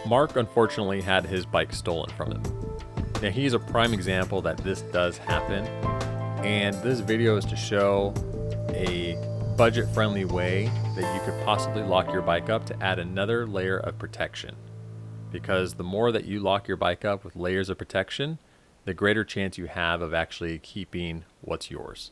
Mark unfortunately had his bike stolen from him. Now he's a prime example that this does happen, and this video is to show a budget-friendly way that you could possibly lock your bike up to add another layer of protection. Because the more that you lock your bike up with layers of protection, the greater chance you have of actually keeping what's yours.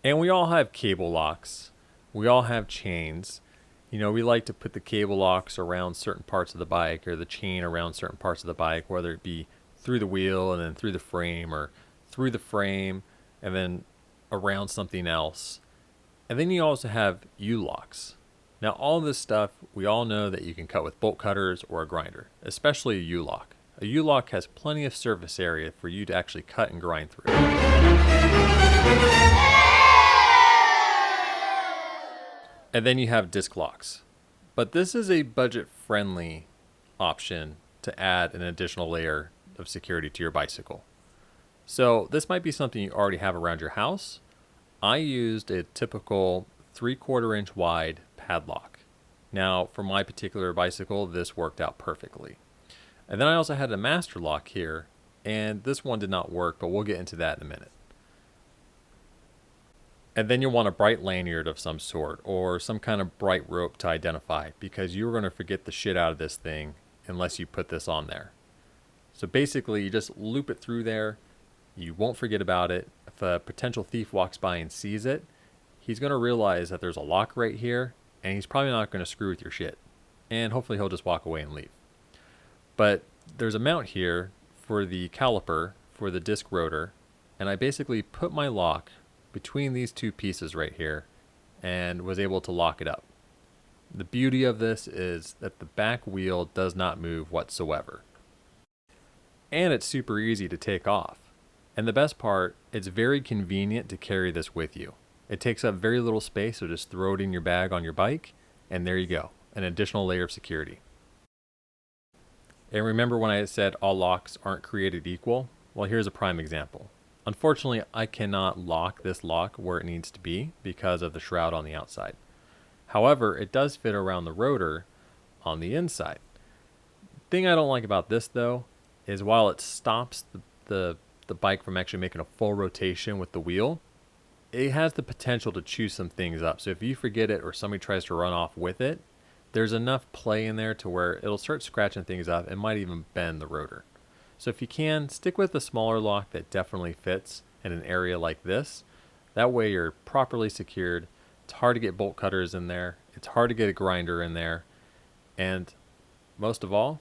And we all have cable locks. We all have chains. You know, we like to put the cable locks around certain parts of the bike, or the chain around certain parts of the bike, whether it be through the wheel and then through the frame, or through the frame and then around something else. And then you also have U-locks. Now all this stuff, we all know that you can cut with bolt cutters or a grinder, especially a U-lock. A U-lock has plenty of surface area for you to actually cut and grind through. And then you have disc locks. But this is a budget-friendly option to add an additional layer of security to your bicycle. So this might be something you already have around your house. I used a typical 3/4 inch wide padlock. Now for my particular bicycle, this worked out perfectly. And then I also had a master lock here, and this one did not work, but we'll get into that in a minute. And then you'll want a bright lanyard of some sort, or some kind of bright rope to identify, because you're going to forget the shit out of this thing unless you put this on there. So basically you just loop it through there. You won't forget about it. If a potential thief walks by and sees it, he's going to realize that there's a lock right here, and he's probably not going to screw with your shit. And hopefully he'll just walk away and leave. But there's a mount here for the caliper for the disc rotor, and I basically put my lock between these two pieces right here and was able to lock it up. The beauty of this is that the back wheel does not move whatsoever. And it's super easy to take off. And the best part, it's very convenient to carry this with you. It takes up very little space, so just throw it in your bag on your bike, and there you go, an additional layer of security. And remember when I said all locks aren't created equal? Well, here's a prime example. Unfortunately, I cannot lock this lock where it needs to be because of the shroud on the outside. However, it does fit around the rotor on the inside. The thing I don't like about this though is while it stops the bike from actually making a full rotation with the wheel, it has the potential to chew some things up. So if you forget it or somebody tries to run off with it, there's enough play in there to where it'll start scratching things up and might even bend the rotor. So if you can, stick with the smaller lock that definitely fits in an area like this. That way you're properly secured. It's hard to get bolt cutters in there. It's hard to get a grinder in there. And most of all,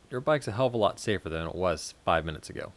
your bike's a hell of a lot safer than it was 5 minutes ago.